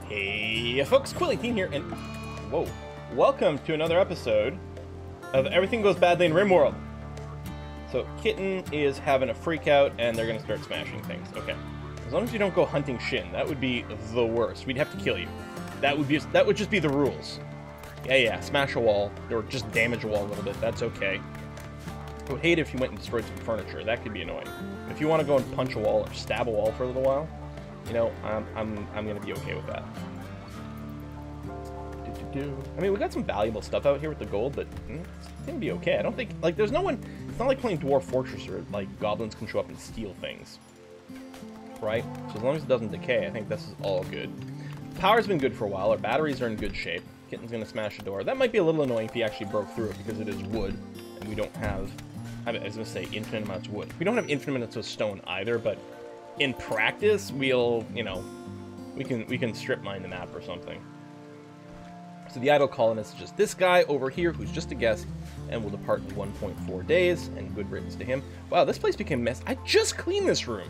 Hey folks, Quilly18 here, and whoa, welcome to another episode of Everything Goes Badly in Rimworld. So Kitten is having a freak out, and they're gonna start smashing things. Okay, as long as you don't go hunting Shin, that would be the worst. We'd have to kill you. That would just be the rules. Yeah, smash a wall or just damage a wall a little bit. That's okay. I would hate if you went and destroyed some furniture. That could be annoying. If you want to go and punch a wall or stab a wall for a little while, you know, I'm gonna be okay with that. I mean, we got some valuable stuff out here with the gold, but it's gonna be okay. I don't think, like, there's no one. It's not like playing Dwarf Fortress or like goblins can show up and steal things, right? So as long as it doesn't decay, I think this is all good. Power's been good for a while. Our batteries are in good shape. Kitten's gonna smash a door. That might be a little annoying if he actually broke through it because it is wood, and we don't have. I was gonna say infinite amounts of wood. We don't have infinite amounts of stone either, but in practice, we'll, you know, we can strip mine the map or something. So the idle colonist is just this guy over here who's just a guest and will depart in 1.4 days, and good riddance to him. Wow, this place became a mess. I just cleaned this room.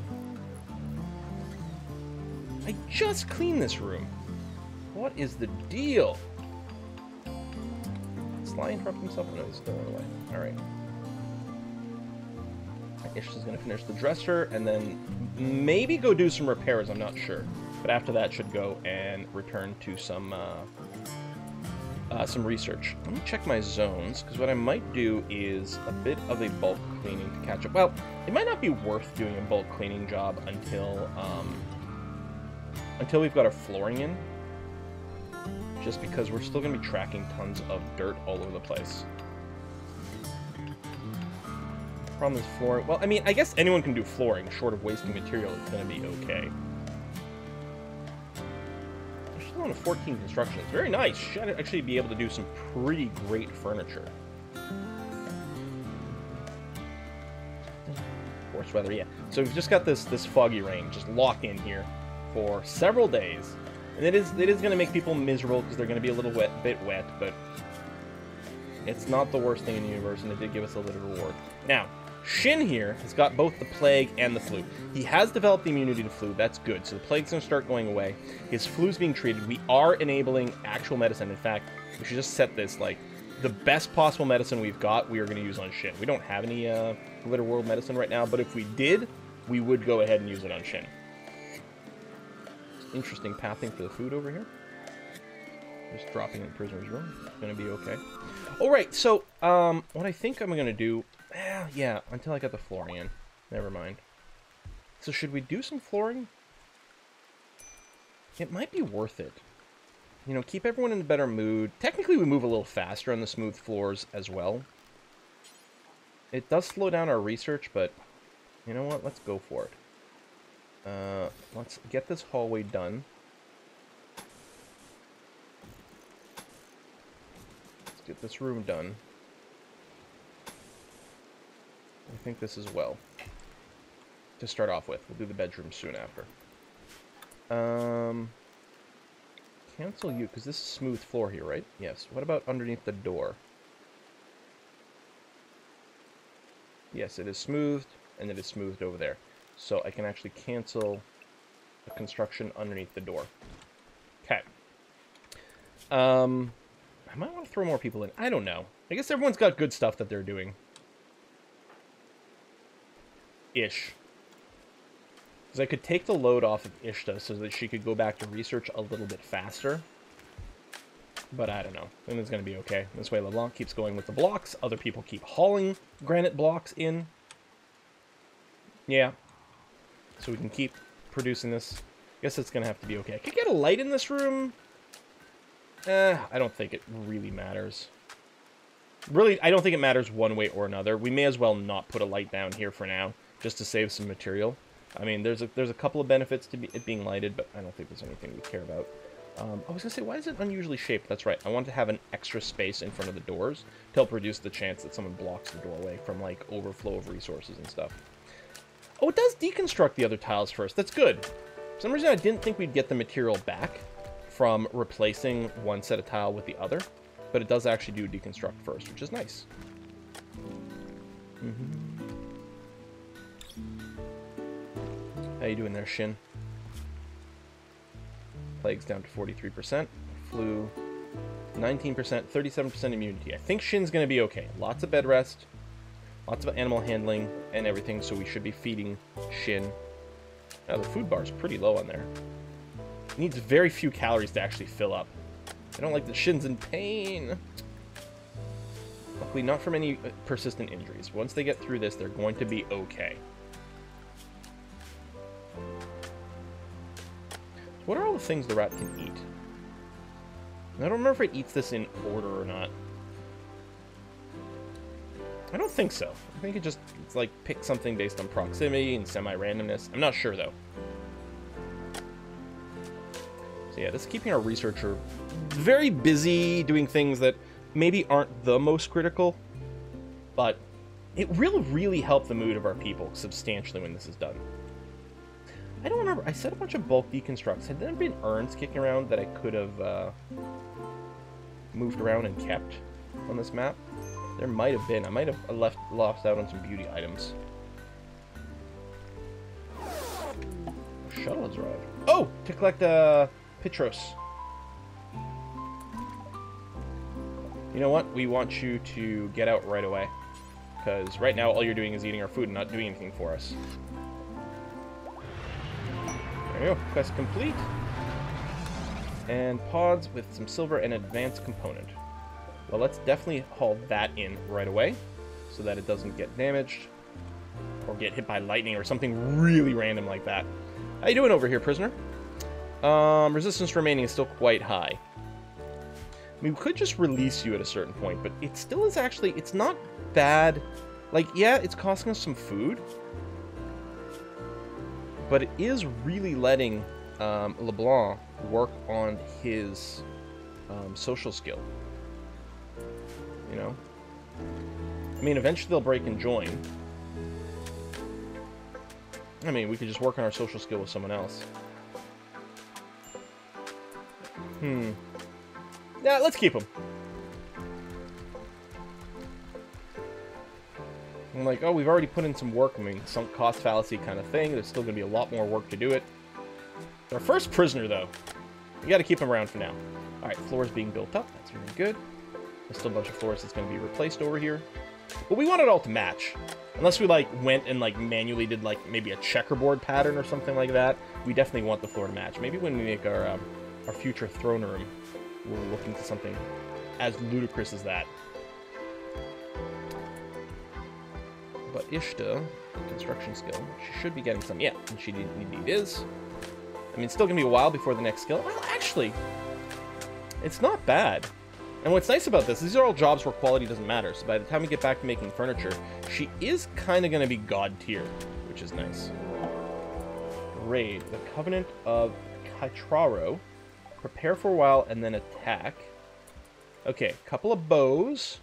What is the deal? Sly interrupt himself? No, he's still on the way. Alright. Ish is going to finish the dresser, and then maybe go do some repairs, I'm not sure. But after that, should go and return to some research. Let me check my zones, because what I might do is a bit of a bulk cleaning to catch up. Well, it might not be worth doing a bulk cleaning job until we've got our flooring in. Just because we're still going to be tracking tons of dirt all over the place. Problem is flooring. Well, I mean, I guess anyone can do flooring. Short of wasting material, it's going to be okay. We're still on a 14 construction. It's very nice. Should actually be able to do some pretty great furniture. Forced weather, yeah. So we've just got this foggy rain just locked in here for several days, and it is going to make people miserable because they're going to be a little bit wet, but it's not the worst thing in the universe, and it did give us a little reward. Now, Shin here has got both the plague and the flu. He has developed the immunity to flu. That's good. So the plague's going to start going away. His flu's being treated. We are enabling actual medicine. In fact, we should just set this, like, the best possible medicine we've got, we are going to use on Shin. We don't have any Glitter World medicine right now, but if we did, we would go ahead and use it on Shin. Interesting pathing for the food over here. Just dropping in the prisoner's room. It's going to be okay. Alright, so, what I think I'm going to do... yeah, until I got the flooring in. Never mind. So should we do some flooring? It might be worth it. You know, keep everyone in a better mood. Technically, we move a little faster on the smooth floors as well. It does slow down our research, but you know what? Let's go for it. Let's get this hallway done. Let's get this room done. I think this as well. To start off with. We'll do the bedroom soon after. Cancel you, because this is smooth floor here, right? Yes. What about underneath the door? Yes, it is smoothed, and it is smoothed over there. So I can actually cancel the construction underneath the door. Okay. I might want to throw more people in. I don't know. I guess everyone's got good stuff that they're doing. Ish. Because I could take the load off of Ishta so that she could go back to research a little bit faster. But I don't know. I think it's going to be okay. This way LeBlanc keeps going with the blocks. Other people keep hauling granite blocks in. Yeah. So we can keep producing this. I guess it's going to have to be okay. I could get a light in this room. I don't think it really matters. Really, I don't think it matters one way or another. We may as well not put a light down here for now, just to save some material. I mean, there's a couple of benefits to it being lighted, but I don't think there's anything we care about. I was going to say, why is it unusually shaped? That's right. I want to have an extra space in front of the doors to help reduce the chance that someone blocks the doorway from, like, overflow of resources and stuff. Oh, it does deconstruct the other tiles first. That's good. For some reason, I didn't think we'd get the material back from replacing one set of tile with the other, but it does actually do deconstruct first, which is nice. How you doing there, Shin? plagues down to 43%. Flu, 19%, 37% immunity. I think Shin's going to be okay. Lots of bed rest, lots of animal handling and everything, so we should be feeding Shin. Now, the food bar is pretty low on there. It needs very few calories to actually fill up. I don't like that Shin's in pain. Luckily, not from any persistent injuries. Once they get through this, they're going to be okay. What are all the things the rat can eat? I don't remember if it eats this in order or not. I don't think so. I think it's like pick something based on proximity and semi-randomness. I'm not sure though. So yeah, this is keeping our researcher very busy doing things that maybe aren't the most critical, but it will really help the mood of our people substantially when this is done. I don't remember. I said a bunch of bulk deconstructs. Had there been urns kicking around that I could have moved around and kept on this map? There might have been. I might have lost out on some beauty items. Shuttle has arrived. Oh! To collect Petros. You know what? We want you to get out right away. Because right now all you're doing is eating our food and not doing anything for us. There you go. Quest complete. And pods with some silver and advanced component. Well, let's definitely haul that in right away so that it doesn't get damaged or get hit by lightning or something really random like that. How you doing over here, prisoner? Resistance remaining is still quite high. I mean, we could just release you at a certain point, but it still is actually, it's not bad. Like, yeah, it's costing us some food, but it is really letting LeBlanc work on his social skill. You know? I mean, eventually they'll break and join. I mean, we could just work on our social skill with someone else. Yeah, let's keep him. I'm like, oh, we've already put in some work. I mean, some cost fallacy kind of thing. There's still going to be a lot more work to do it. Our first prisoner, though. We got to keep him around for now. All right, floors being built up. That's really good. There's still a bunch of floors that's going to be replaced over here. But we want it all to match. Unless we, like, went and, like, manually did, like, maybe a checkerboard pattern or something like that. We definitely want the floor to match. Maybe when we make our future throne room, we'll look into something as ludicrous as that. But Ishta, construction skill, she should be getting some. Yeah, and she indeed is. I mean, it's still going to be a while before the next skill. Well, actually, it's not bad. And what's nice about this, these are all jobs where quality doesn't matter. So by the time we get back to making furniture, she is kind of going to be god tier, which is nice. Raid. The Covenant of Kaitraro. Prepare for a while and then attack. Okay, couple of bows.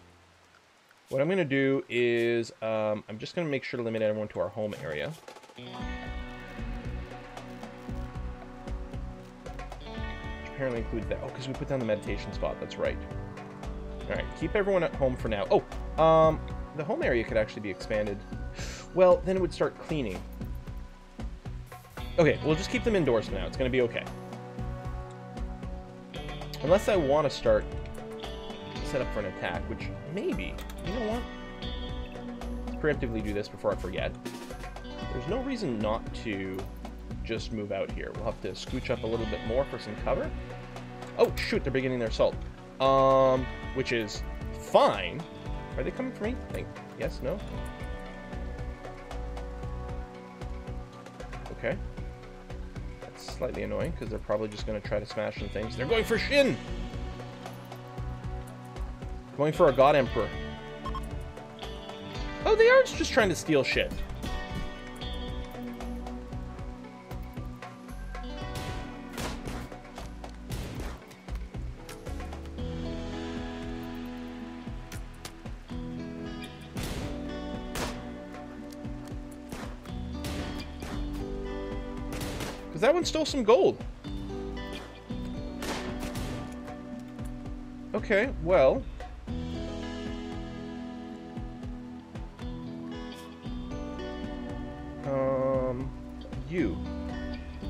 What I'm going to do is, I'm just going to make sure to limit everyone to our home area. Which apparently includes that. Oh, because we put down the meditation spot. That's right. Alright, keep everyone at home for now. Oh, the home area could actually be expanded. Well, then it would start cleaning. Okay, we'll just keep them indoors for now. It's going to be okay. Unless I want to start set up for an attack, which maybe, you know what? Let's preemptively do this before I forget. There's no reason not to just move out here. We'll have to scooch up a little bit more for some cover. Oh, shoot, they're beginning their assault. Which is fine. Are they coming for me? Think yes, no? Okay. That's slightly annoying, because they're probably just going to try to smash some things. They're going for Shin! Going for a God Emperor. Oh, they are just trying to steal shit. Because that one stole some gold. Okay, well... you.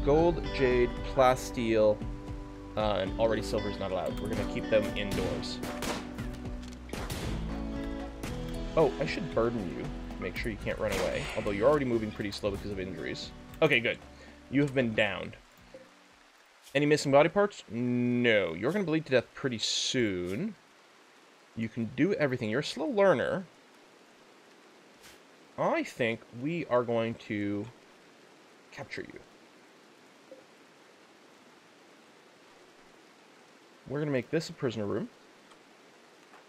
Gold, jade, plasteel, And already silver is not allowed. We're going to keep them indoors. Oh, I should burden you. Make sure you can't run away. Although you're already moving pretty slow because of injuries. Okay, good. You have been downed. Any missing body parts? No. You're going to bleed to death pretty soon. You can do everything. You're a slow learner. I think we are going to capture you. We're going to make this a prisoner room.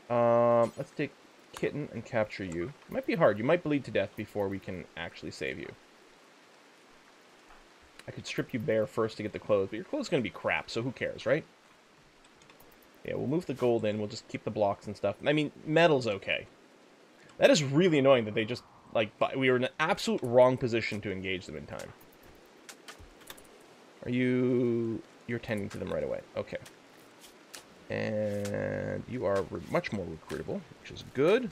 Let's take Kitten and capture you. It might be hard. You might bleed to death before we can actually save you. I could strip you bare first to get the clothes, but your clothes are going to be crap, so who cares, right? Yeah, we'll move the gold in. We'll just keep the blocks and stuff. I mean, metal's okay. That is really annoying that they just, like, we were in an absolute wrong position to engage them in time. Are you... You're tending to them right away. Okay. And you are much more recruitable, which is good.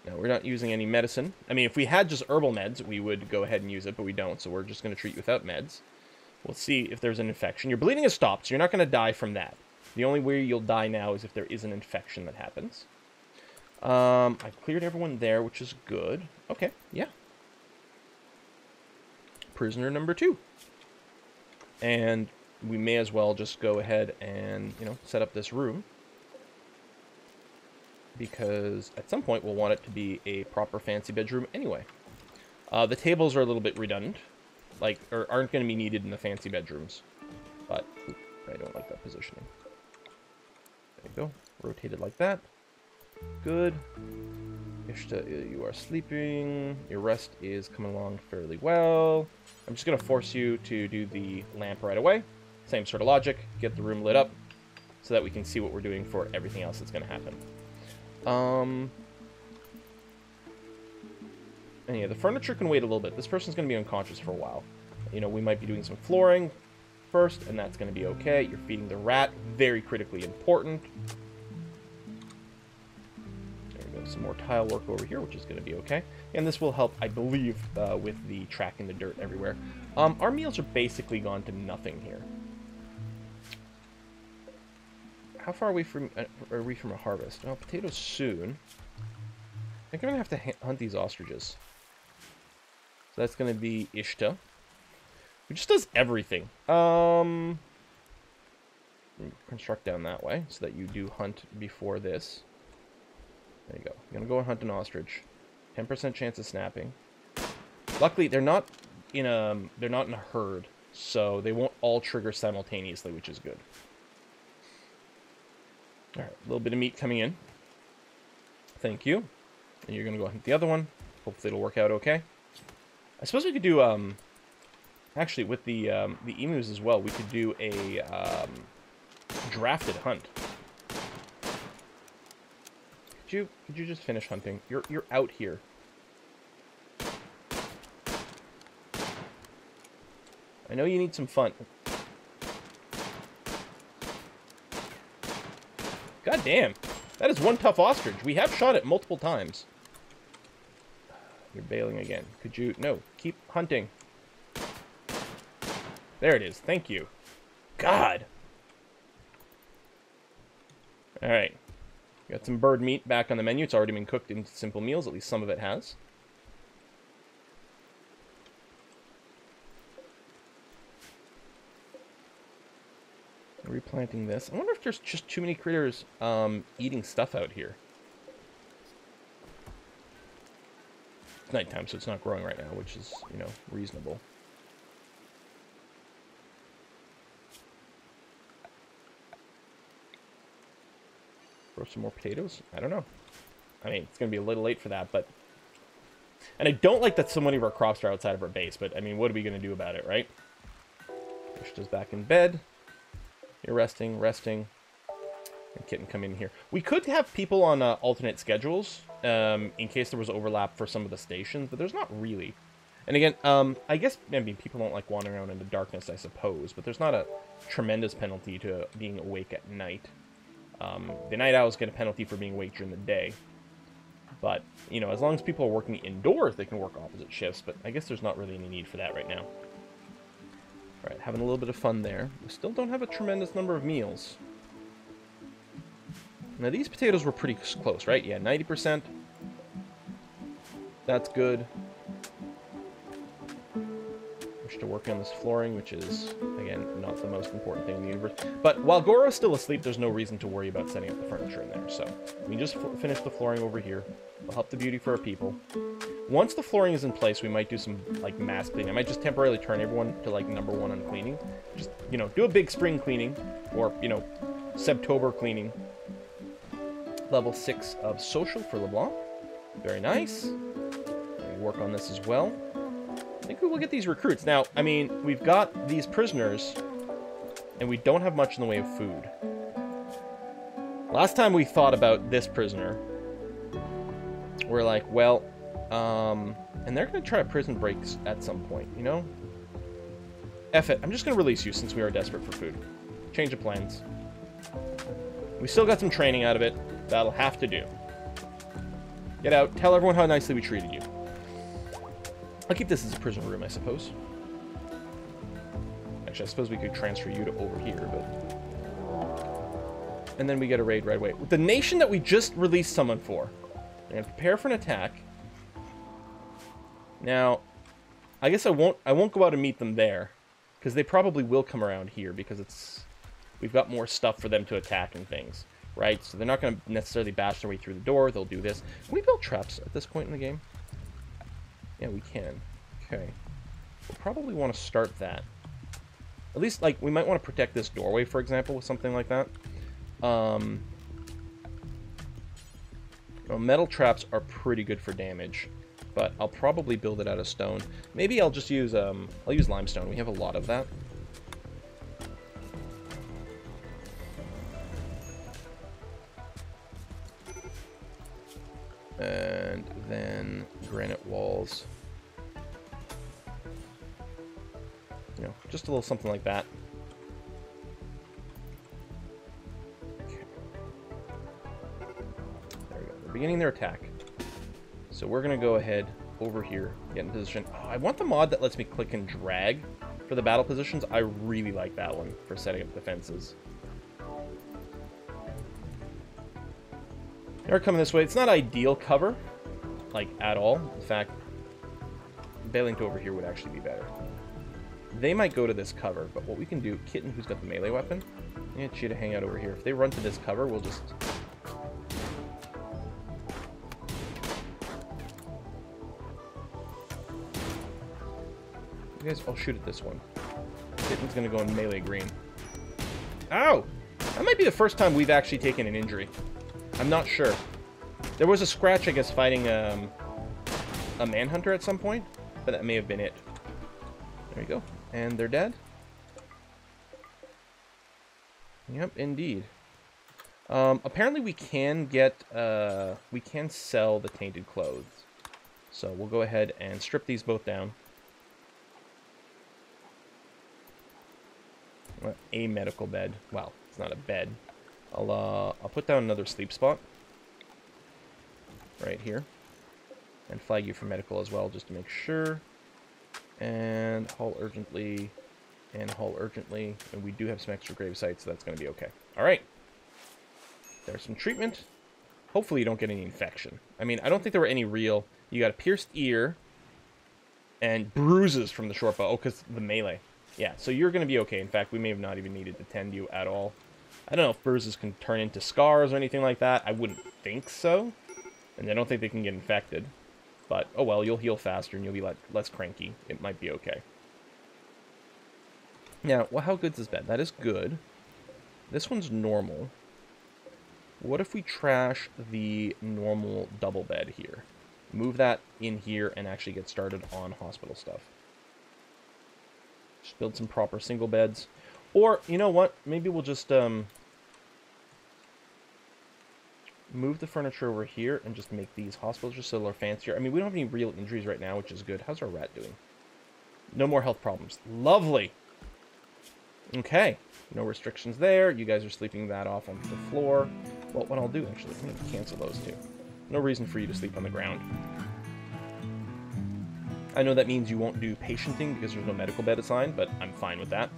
Now, we're not using any medicine. I mean, if we had just herbal meds, we would go ahead and use it, but we don't, so we're just going to treat you without meds. We'll see if there's an infection. Your bleeding has stopped, so you're not going to die from that. The only way you'll die now is if there is an infection that happens. I've cleared everyone there, which is good. Okay, yeah. Prisoner number 2. And we may as well just go ahead and, you know, set up this room. Because at some point we'll want it to be a proper fancy bedroom anyway. The tables are a little bit redundant. Like, or aren't going to be needed in the fancy bedrooms. But, I don't like that positioning. There you go. Rotated like that. Good. Ishta, you are sleeping. Your rest is coming along fairly well. I'm just going to force you to do the lamp right away. Same sort of logic. Get the room lit up so that we can see what we're doing for everything else that's going to happen. And yeah, the furniture can wait a little bit. This person's going to be unconscious for a while. You know, we might be doing some flooring first, and that's going to be okay. You're feeding the rat. Very critically important. There we go. Some more tile work over here, which is going to be okay. And this will help, I believe, with the tracking the dirt everywhere. Our meals are basically gone to nothing here. How far are we from a harvest? Oh, potatoes soon. I think I'm going to have to hunt these ostriches. So that's going to be Ishta, who just does everything. Construct down that way so that you do hunt before this. There you go. You're going to go and hunt an ostrich. 10% chance of snapping. Luckily, they're not in a herd, so they won't all trigger simultaneously, which is good. All right, a little bit of meat coming in. Thank you. And you're going to go hunt the other one. Hopefully it'll work out okay. I suppose we could do, actually, with the emus as well, we could do a drafted hunt. Could you just finish hunting? You're out here. I know you need some fun. God damn. That is one tough ostrich. We have shot it multiple times. You're bailing again. Could you... No. Keep hunting. There it is. Thank you. God. Alright. Got some bird meat back on the menu. It's already been cooked into simple meals. At least some of it has. Replanting this. I wonder if there's just too many critters eating stuff out here. It's nighttime, so it's not growing right now, which is, you know, reasonable. Grow some more potatoes? I don't know. I mean, it's going to be a little late for that, but... And I don't like that so many of our crops are outside of our base, but, I mean, what are we going to do about it, right? Ishta's back in bed. You're resting. And Kitten come in here. We could have people on alternate schedules in case there was overlap for some of the stations, but there's not really. And again, I guess, I mean, people don't like wandering around in the darkness, I suppose, but there's not a tremendous penalty to being awake at night. The night owls get a penalty for being awake during the day. But, you know, as long as people are working indoors, they can work opposite shifts, but I guess there's not really any need for that right now. having a little bit of fun there. We still don't have a tremendous number of meals. Now, these potatoes were pretty close, right? Yeah, 90%. That's good. We're still working on this flooring, which is, again, not the most important thing in the universe. But while Goro's still asleep, there's no reason to worry about setting up the furniture in there. So we can just finish the flooring over here. We'll help the beauty for our people. Once the flooring is in place, we might do some, like, mass cleaning. I might just temporarily turn everyone to, like, #1 on cleaning. Just, you know, do a big spring cleaning. Or, you know, Septober cleaning. Level 6 of social for LeBlanc. Very nice. We'll work on this as well. I think we will get these recruits. Now, I mean, we've got these prisoners, and we don't have much in the way of food. Last time we thought about this prisoner, we're like, well, and they're going to try prison breaks at some point, you know? F it. I'm just going to release you since we are desperate for food. Change of plans. We still got some training out of it. That'll have to do. Get out. Tell everyone how nicely we treated you. I'll keep this as a prison room, I suppose. Actually, I suppose we could transfer you to over here, but... And then we get a raid right away. The nation that we just released someone for. They're going to prepare for an attack. Now, I guess I won't go out and meet them there. Because they probably will come around here, because it's... We've got more stuff for them to attack and things. Right? So they're not going to necessarily bash their way through the door. They'll do this. Can we build traps at this point in the game? Yeah, we can. Okay. We'll probably want to start that. At least, like, we might want to protect this doorway, for example, with something like that. Well, metal traps are pretty good for damage, but I'll probably build it out of stone. Maybe I'll just use, I'll use limestone. We have a lot of that. And then granite walls. You know, just a little something like that. Okay. There we go. They're beginning their attack. So we're going to go ahead over here, get in position. Oh, I want the mod that lets me click and drag for the battle positions. I really like that one for setting up defenses. They're coming this way. It's not ideal cover, like, at all. In fact, bailing to over here would actually be better. They might go to this cover, but what we can do... Kitten, who's got the melee weapon, get you to hang out over here. If they run to this cover, we'll just... You guys all shoot at this one. Kitten's gonna go in melee green. Ow! That might be the first time we've actually taken an injury. I'm not sure. There was a scratch, I guess, fighting a manhunter at some point, but that may have been it. There you go. And they're dead? Yep, indeed. Apparently we can get, we can sell the tainted clothes. So we'll go ahead and strip these both down. A medical bed. Well, it's not a bed. I'll put down another sleep spot right here and flag you for medical as well, just to make sure. And haul urgently, and haul urgently. And we do have some extra grave sites, so that's going to be okay. All right. There's some treatment. Hopefully you don't get any infection. I mean, I don't think there were any real... You got a pierced ear and bruises from the short bow. Oh, because the melee. Yeah, so you're going to be okay. In fact, we may have not even needed to tend you at all. I don't know if bruises can turn into scars or anything like that. I wouldn't think so. And I don't think they can get infected. But, oh well, you'll heal faster and you'll be less cranky. It might be okay. Now, well, how good's this bed? That is good. This one's normal. What if we trash the normal double bed here? Move that in here and actually get started on hospital stuff. Just build some proper single beds. Or, you know what? Maybe we'll just move the furniture over here and just make these hospitals just so they're fancier. I mean, we don't have any real injuries right now, which is good. How's our rat doing? No more health problems. Lovely! Okay. No restrictions there. You guys are sleeping that off on the floor. Well, what I'll do, actually, I'm going to cancel those two. No reason for you to sleep on the ground. I know that means you won't do patienting because there's no medical bed assigned, but I'm fine with that.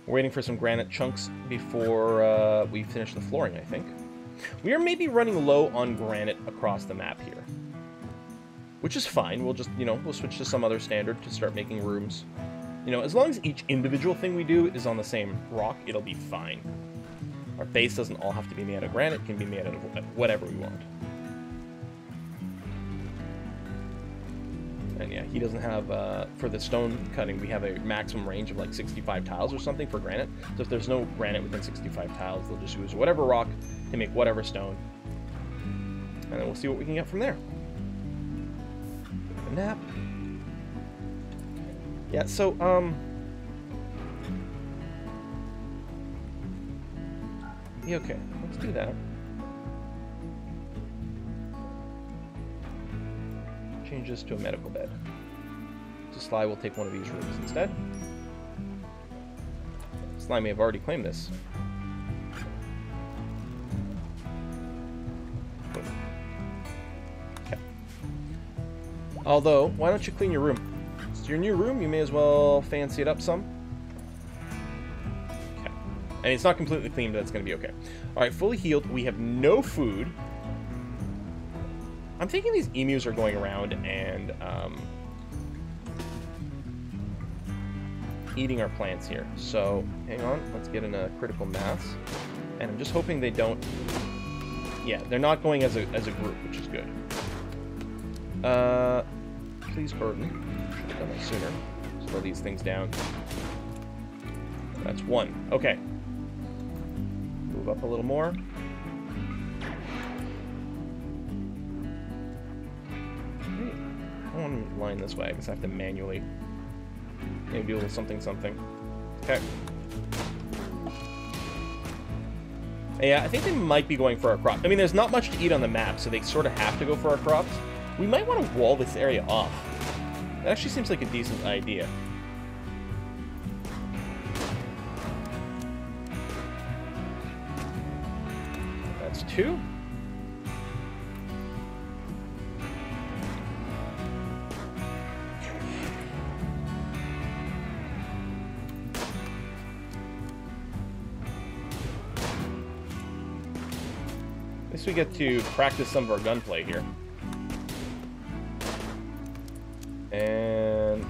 We're waiting for some granite chunks before we finish the flooring, I think. We are maybe running low on granite across the map here, which is fine. We'll just, we'll switch to some other standard to start making rooms. As long as each individual thing we do is on the same rock, it'll be fine. Our base doesn't all have to be made out of granite. It can be made out of whatever we want. And yeah, he doesn't have, for the stone cutting, we have a maximum range of like 65 tiles or something for granite. So if there's no granite within 65 tiles, they'll just use whatever rock to make whatever stone. And then we'll see what we can get from there. A nap. Yeah, so, yeah, okay, let's do that. Change this to a medical bed. So Sly will take one of these rooms instead. Sly may have already claimed this. Okay. Although, why don't you clean your room? It's your new room, you may as well fancy it up some. Okay. And it's not completely clean, but that's going to be okay. Alright, fully healed. We have no food. I'm thinking these emus are going around and eating our plants here. So, hang on. Let's get in a critical mass. And I'm just hoping they don't... Yeah, they're not going as a group, which is good. Please burden. Should have done that sooner. Slow these things down. That's one. Okay. Move up a little more. I want to line this way. I guess I have to manually maybe do a little something. Okay. Yeah, I think they might be going for our crop. I mean, there's not much to eat on the map, so they sort of have to go for our crops. We might want to wall this area off. That actually seems like a decent idea. That's two. We get to practice some of our gunplay here. And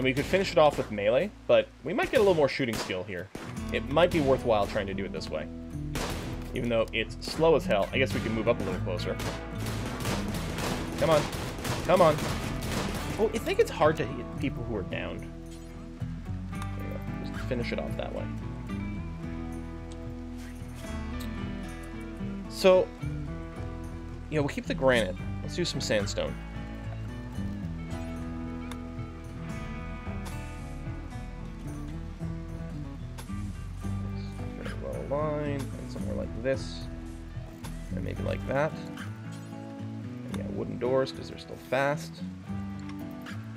we could finish it off with melee, but we might get a little more shooting skill here. It might be worthwhile trying to do it this way. Even though it's slow as hell. I guess we can move up a little closer. Come on. Come on. Well, I think it's hard to hit people who are downed. There you go. Just finish it off that way. So, we'll keep the granite. Let's do some sandstone. Very well aligned, and somewhere like this. And maybe like that. And yeah, wooden doors, because they're still fast.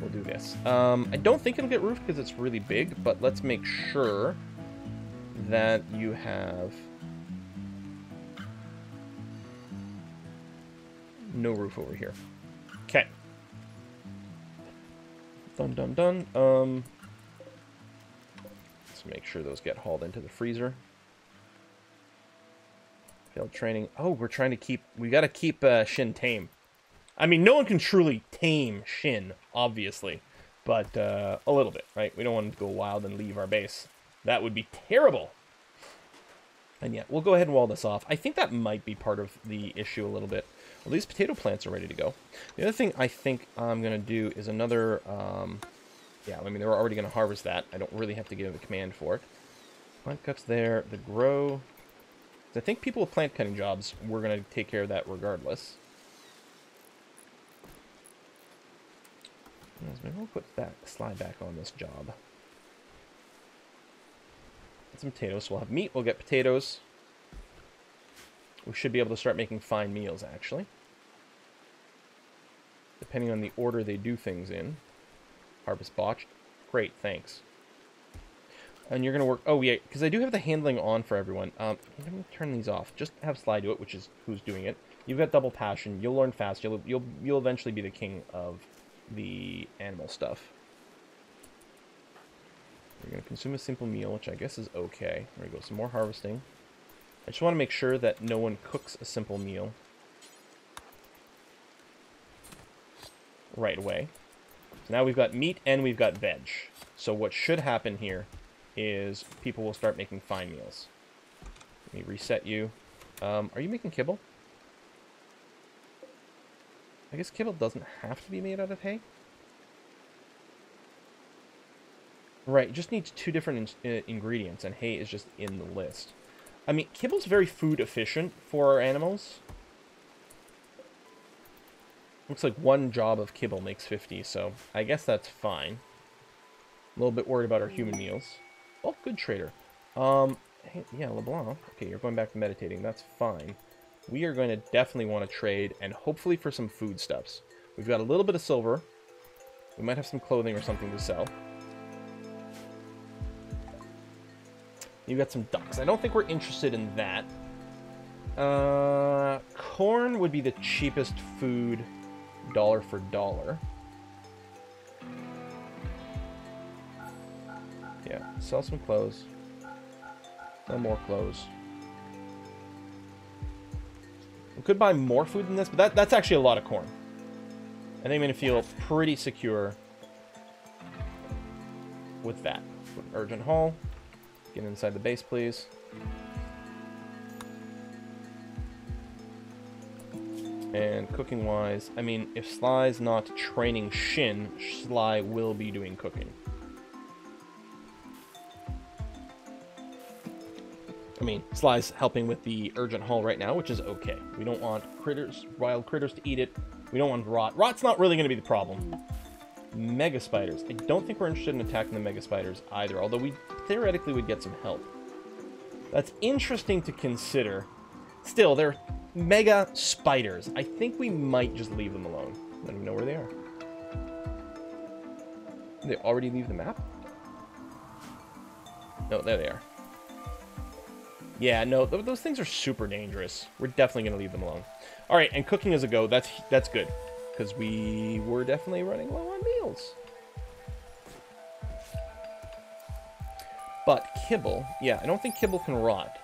We'll do this. I don't think it'll get roofed because it's really big, but let's make sure that you have... no roof over here. Okay. Done. Let's make sure those get hauled into the freezer. Failed training. Oh, we're trying to keep... we gotta keep Shin tame. I mean, no one can truly tame Shin, obviously. But a little bit, right? We don't want him to go wild and leave our base. That would be terrible. And yeah, we'll go ahead and wall this off. I think that might be part of the issue a little bit. Well, these potato plants are ready to go. The other thing I think I'm going to do is another... yeah, I mean, they're already going to harvest that. I don't really have to give a command for it. Plant cuts there. The grow... I think people with plant cutting jobs, we're going to take care of that regardless. Maybe we'll put that slide back on this job. Get some potatoes. So we'll have meat. We'll get potatoes. We should be able to start making fine meals, actually. Depending on the order they do things in. Harvest botched. Great, thanks. And you're going to work... oh, yeah, because I do have the handling on for everyone. Let me turn these off. Just have Sly do it, which is who's doing it. You've got double passion. You'll learn fast. You'll eventually be the king of the animal stuff. You're going to consume a simple meal, which I guess is okay. There we go. Some more harvesting. I just want to make sure that no one cooks a simple meal right away. So now we've got meat and we've got veg. So what should happen here is people will start making fine meals. Let me reset you. Are you making kibble? I guess kibble doesn't have to be made out of hay. Right, it just needs 2 different ingredients, and hay is just in the list. I mean, kibble's very food efficient for our animals. Looks like 1 job of kibble makes 50, so I guess that's fine. A little bit worried about our human meals. Oh, good trader. Hey, yeah, LeBlanc. Okay, you're going back to meditating. That's fine. We are going to definitely want to trade, and hopefully for some foodstuffs. We've got a little bit of silver. We might have some clothing or something to sell. You've got some ducks. I don't think we're interested in that. Corn would be the cheapest food, dollar for dollar. Yeah, sell some clothes. Sell more clothes. We could buy more food than this, but that's actually a lot of corn. I think I'm going to feel pretty secure with that. Urgent haul. Get inside the base, please. And cooking-wise, I mean, if Sly's not training Shin, Sly will be doing cooking. I mean, Sly's helping with the urgent haul right now, which is okay. We don't want critters, wild critters to eat it. We don't want rot. Rot's not really going to be the problem. Mega spiders. I don't think we're interested in attacking the mega spiders either, although we theoretically would get some help. That's interesting to consider. Still, they're mega spiders. I think we might just leave them alone. I don't even know where they are. Did they already leave the map? No, there they are. Yeah, no, those things are super dangerous. We're definitely going to leave them alone. All right, and cooking is a go. That's good, because we were definitely running low on meals. But kibble, yeah, I don't think kibble can rot.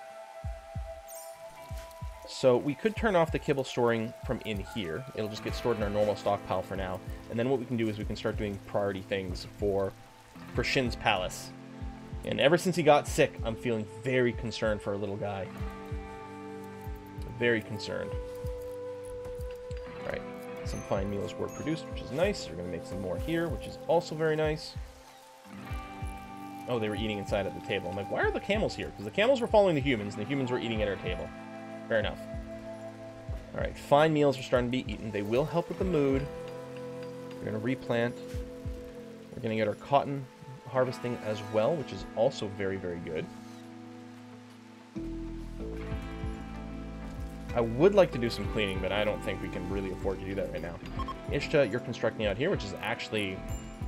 So we could turn off the kibble storing from in here. It'll just get stored in our normal stockpile for now. And then what we can do is we can start doing priority things for Shin's palace. And ever since he got sick, I'm feeling very concerned for our little guy. Very concerned. All right, some fine meals were produced, which is nice. We're going to make some more here, which is also very nice. Oh, they were eating inside at the table. I'm like, why are the camels here? Because the camels were following the humans, and the humans were eating at our table. Fair enough. All right, fine meals are starting to be eaten. They will help with the mood. We're going to replant. We're going to get our cotton harvesting as well, which is also very, very good. I would like to do some cleaning, but I don't think we can really afford to do that right now. Ishta, you're constructing out here, which is actually,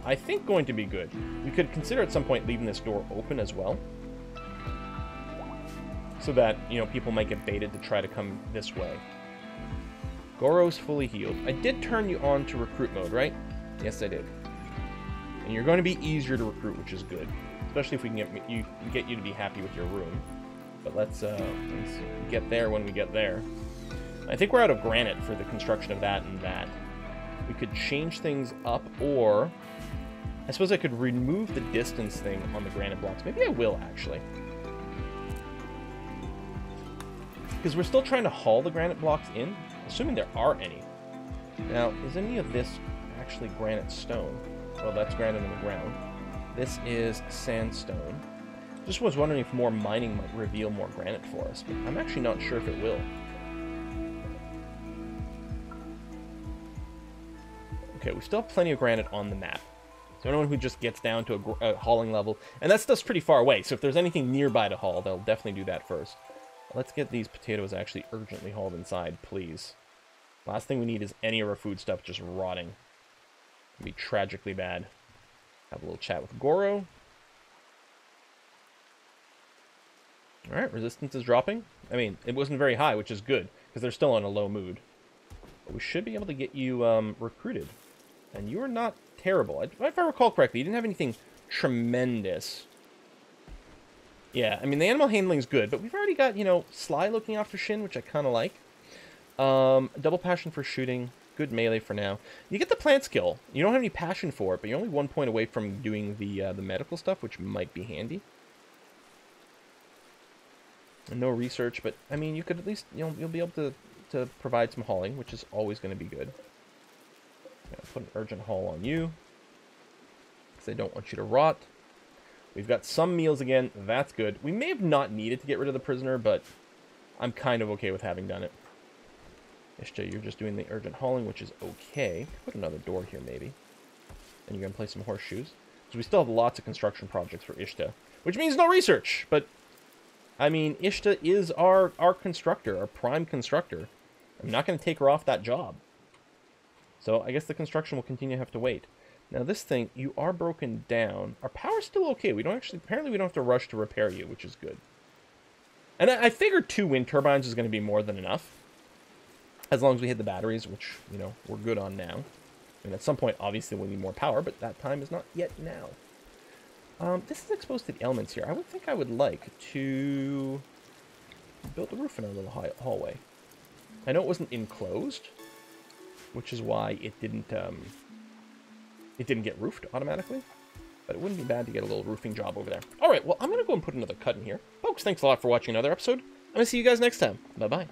I think, going to be good. We could consider at some point leaving this door open as well, so that, you know, people might get baited to try to come this way. Goro's fully healed. I did turn you on to recruit mode, right? Yes, I did. And you're going to be easier to recruit, which is good. Especially if we can get you to be happy with your room. But let's get there when we get there. I think we're out of granite for the construction of that and that. We could change things up, or I suppose I could remove the distance thing on the granite blocks. Maybe I will, actually. Because we're still trying to haul the granite blocks in, assuming there are any. Now, is any of this actually granite stone? Well, that's granite on the ground. This is sandstone. Just was wondering if more mining might reveal more granite for us, but I'm actually not sure if it will. Okay, we still have plenty of granite on the map. So anyone who just gets down to a hauling level, and that stuff's pretty far away, so if there's anything nearby to haul, they'll definitely do that first. Let's get these potatoes actually urgently hauled inside, please. Last thing we need is any of our food stuff just rotting. It'd be tragically bad. Have a little chat with Goro. Alright, resistance is dropping. I mean, it wasn't very high, which is good, because they're still in a low mood. But we should be able to get you recruited. And you are not terrible. If I recall correctly, you didn't have anything tremendous. Yeah, I mean, the animal handling is good, but we've already got, you know, Sly looking after Shin, which I kind of like. Double passion for shooting. Good melee for now. You get the plant skill. You don't have any passion for it, but you're only 1 point away from doing the medical stuff, which might be handy. And no research, but, I mean, you could at least, you know, you'll be able to provide some hauling, which is always going to be good. Put an urgent haul on you, because I don't want you to rot. We've got some meals again. That's good. We may have not needed to get rid of the prisoner, but I'm kind of okay with having done it. Ishta, you're just doing the urgent hauling, which is okay. Put another door here, maybe. And you're going to play some horseshoes. So we still have lots of construction projects for Ishta, which means no research. But, I mean, Ishta is our constructor, our prime constructor. I'm not going to take her off that job. So I guess the construction will continue to have to wait. Now this thing, you are broken down. Our power's still okay. We don't actually, apparently we don't have to rush to repair you, which is good. And I figured 2 wind turbines is going to be more than enough. As long as we hit the batteries, which, you know, we're good on now. I mean, at some point, obviously we'll need more power, but that time is not yet now. This is exposed to the elements here. I would think I would like to build a roof in our little hallway. I know it wasn't enclosed, which is why it didn't get roofed automatically. But it wouldn't be bad to get a little roofing job over there. All right, well, I'm going to go and put another cut in here. Folks, thanks a lot for watching another episode. I'm going to see you guys next time. Bye-bye.